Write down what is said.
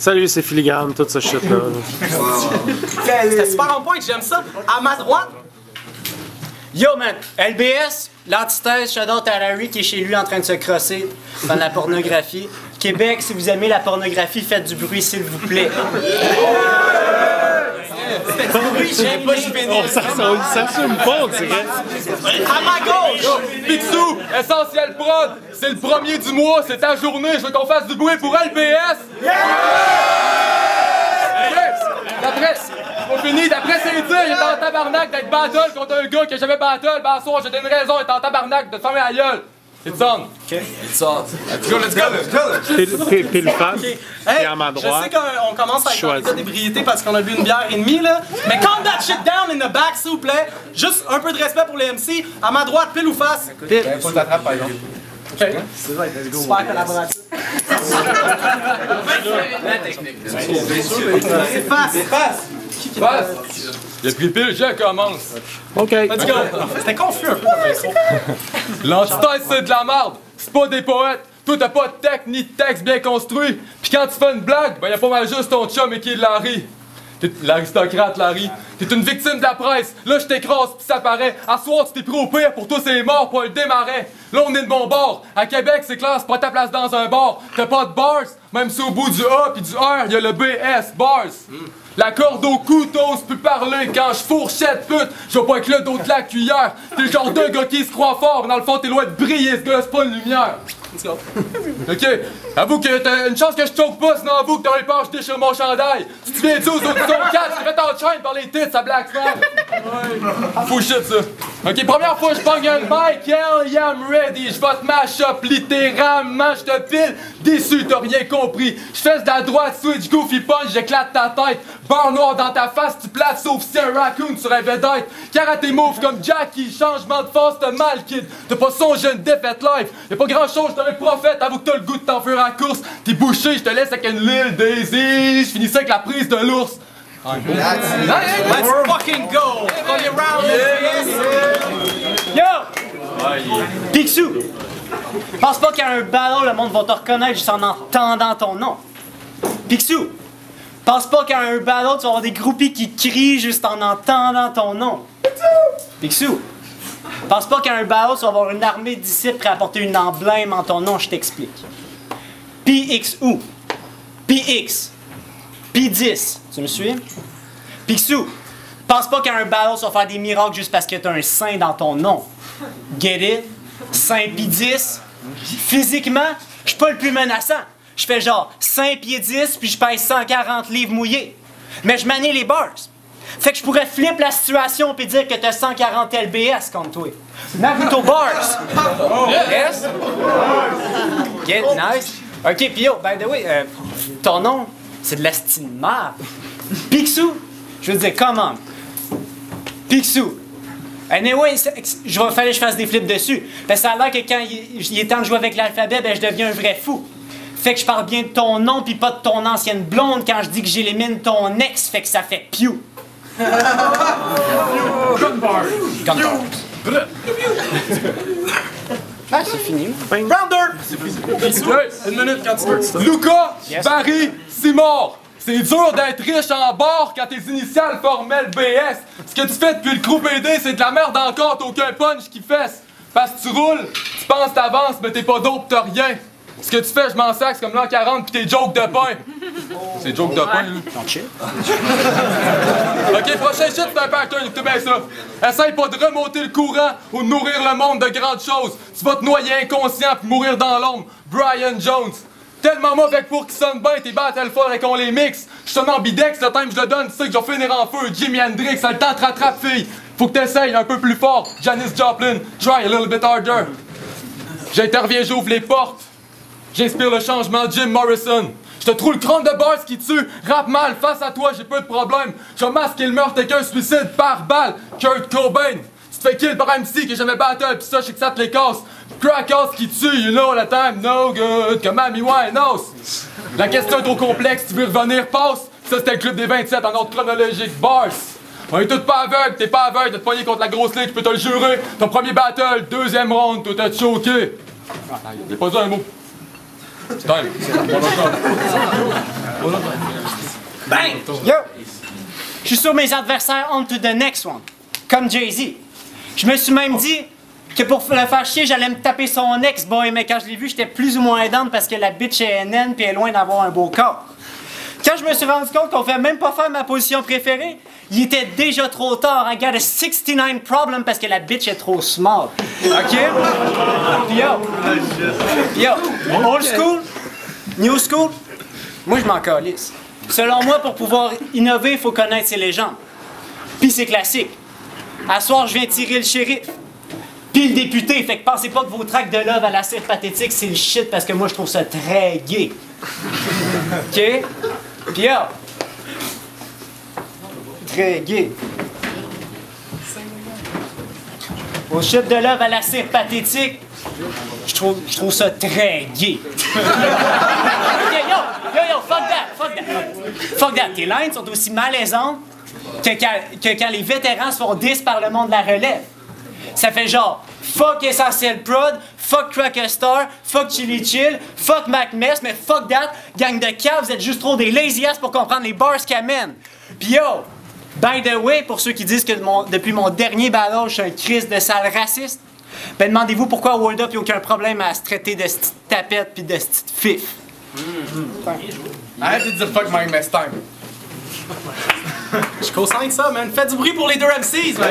Salut, c'est Filigrane, toute ce shit-là. C'était super on point, j'aime ça. À ma droite. Yo man, LBS, l'antithèse, shout-out à Larry qui est chez lui en train de se crosser dans la pornographie. Québec, si vous aimez la pornographie, faites du bruit s'il vous plaît. Ça s'assume pas, on dirait. À ma gauche! Picsou, Essentiel Prod, c'est le 1er du mois, c'est ta journée, je veux qu'on fasse du bruit pour LBS! D'après, on finit, d'après ses dires, il est en tabarnak d'être battle contre un gars qui a jamais battle, ben à soir, j'ai une raison, il est en tabarnak de te fermer la gueule! It's on! Ok. It's on! Let's go, let's go! Pile face, Hey, et à ma droite. je sais qu'on commence avec un état d'ébriété parce qu'on a bu une bière et demie, là. Mais calm that shit down in the back, s'il vous plaît. Juste un peu de respect pour les MC. À ma droite, pile ou face? Pile. Faut que t'attrapes, par exemple. Ok. Super collaboratif. C'est face. Passe! Il a pris pile, je commence. OK. Let's go. C'était confus un peu comme intro. L'antithèse, c'est de la merde. C'est pas des poètes. Toi, t'as pas de tech ni de texte bien construit. Pis quand tu fais une blague, ben y'a pas mal juste ton chum et qui est Larry. T'es l'aristocrate, Larry. T'es une victime de la presse. Là, je t'écrase pis ça paraît. À soir, tu t'es pris au pire. Pour toi, c'est mort, pas le démarrer. Là, on est de bon bord. À Québec, c'est clair, c'est pas ta place dans un bar. T'as pas de bars. Même si au bout du A pis du R, y'a le BS, bars. La corde au cou, t'oses plus parler. Quand je fourchette pute, je vais pas avec le dos de la cuillère. T'es le genre de gars qui se croit fort, mais dans le fond, t'es loin de briller, ce gars-là, c'est pas une lumière. Let's go. Ok, avoue que t'as une chance que je choke pas, sinon avoue que t'aurais peur que je déchire mon chandail. Si tu viens aux auditions 4, je vais t'en chaîne par les tits, ça black fan. Fou shit ça. Ok, première fois je pogne un mic, hell yeah, I'm ready. Je vais te mash up littéralement, je te pile. Déçu, t'as rien compris. Je fais de la droite, switch, goofy punch, j'éclate ta tête. Beurre noir dans ta face, tu plates sauf si un raccoon sur un vedette. Karaté move comme Jackie, changement de force, t'as mal kid. T'as pas songé une défaite live. Y'a pas grand chose, t'es un prophète, avoue que t'as le goût de t'enfuir à la course. T'es bouché, je te laisse avec une Lil Daisy. Je finissais avec la prise de l'ours. Let's fucking go. Premier round. Yo. Picsou. Pense pas qu'à un battle, le monde va te reconnaître juste en entendant ton nom. Picsou. Pense pas qu'à un battle, tu vas avoir des groupies qui crient juste en entendant ton nom. Picsou. Pense pas qu'à un battle, tu vas avoir une armée de disciples prêts à porter une emblème en ton nom, je t'explique. PXU. PX. P10. Tu me suis? Picsou. Pense pas qu'à un battle, tu vas faire des miracles juste parce que t'as un sein dans ton nom. Get it? Sein P10. Physiquement, je suis pas le plus menaçant. Je fais genre 5 pieds 10 puis je pèse 140 livres mouillés. Mais je manie les bars. Fait que je pourrais flip la situation puis dire que t'as 140 LBS contre toi. Naruto bars. Yes? Get nice. Ok, pis yo, by the way, ton nom, c'est de l'estime marre. Picsou, je veux dire, comment? Picsou. Anyway, fallait que je fasse des flips dessus. Parce que ça a l'air que quand il est temps de jouer avec l'alphabet, ben je deviens un vrai fou. Fait que je parle bien de ton nom pis pas de ton ancienne blonde quand je dis que j'élimine ton ex, fait que ça fait pew. Gun bars. Gun bars. Ah, c'est fini. Ouais, une minute quand tu veux. Luca, Barry, Simard. C'est dur d'être riche en bord quand tes initiales formaient le BS. Ce que tu fais depuis le crew PD, c'est de la merde encore, t'as aucun punch qui fesse. Parce que tu roules, tu penses t'avances, mais t'es pas dope, t'as rien. Ce que tu fais, je m'en sac, c'est comme l'an 40 pis tes jokes de pain. C'est jokes de pain, là. Non, chill. Ok, prochain shit, c'est un pattern, écoutez bien ça. Essaye pas de remonter le courant ou de nourrir le monde de grandes choses. Tu vas te noyer inconscient puis mourir dans l'ombre. Brian Jones. Tellement mauvais que pour qu'ils sonnent bien, tes battles fort et qu'on les mixe. Je sonne en bidex, le time je le donne, tu sais que je vais finir en feu. Jimi Hendrix, ça le temps te rattrape, fille. Faut que t'essayes un peu plus fort. Janis Joplin, try a little bit harder. J'interviens, j'ouvre les portes. J'inspire le changement, Jim Morrison. Je te trouve le crâne de bars qui tue. Rappe mal, face à toi, j'ai peu de problème. Je vais masquer le meurtre qu'un suicide par balle. Kurt Cobain. Tu te fais kill par MC que jamais battle, pis ça, je sais que ça te les casse. Crack house qui tue, you know the time, no good, comme Amy Winehouse. La question est trop complexe, tu veux revenir, passe. Ça, c'était le club des 27 en ordre chronologique, bars. On est tous pas aveugles, t'es pas aveugle de te pogner contre la grosse ligue, je peux te le jurer. Ton premier battle, deuxième round, tout est choqué. J'ai pas dit un mot. Time. Bang! Yo! Je suis sur mes adversaires on to the next one. Comme Jay-Z. Je me suis même dit que pour le faire chier, j'allais me taper son ex-boy, mais quand je l'ai vu, j'étais plus ou moins down parce que la bitch est naine pis est loin d'avoir un beau corps. Quand je me suis rendu compte qu'on fait même pas faire ma position préférée, il était déjà trop tard. I got a 69 problem parce que la bitch est trop small. OK? Puis yo, old school, new school, moi je m'en calisse. Selon moi, pour pouvoir innover, il faut connaître ses légendes. Puis c'est classique. À soir, je viens tirer le shérif. Puis le député, fait que pensez pas que vos tracts de love à la cire pathétique, c'est le shit parce que moi je trouve ça très gay. OK? Puis yo, très gay. Au shit de love à la cire pathétique, je trouve ça très gay. OK, yo, fuck that. Tes lines sont aussi malaisantes que quand les vétérans se font 10 par le monde de la relève. Ça fait genre, fuck Essentiel Prod, fuck Cracker Star, fuck Chili Chill, fuck Mac Mess, mais fuck that, gang de caves, vous êtes juste trop des lazy ass pour comprendre les bars qu'ils amènent. Pis yo, by the way, pour ceux qui disent que depuis mon dernier battle, je suis un Christ de sale raciste, ben demandez-vous pourquoi World Up, il n'y a aucun problème à se traiter de petite tapette pis de petite fif. Arrête de dire fuck Mac Mess time. Je co-signe ça, man. Fais du bruit pour les deux MCs, man.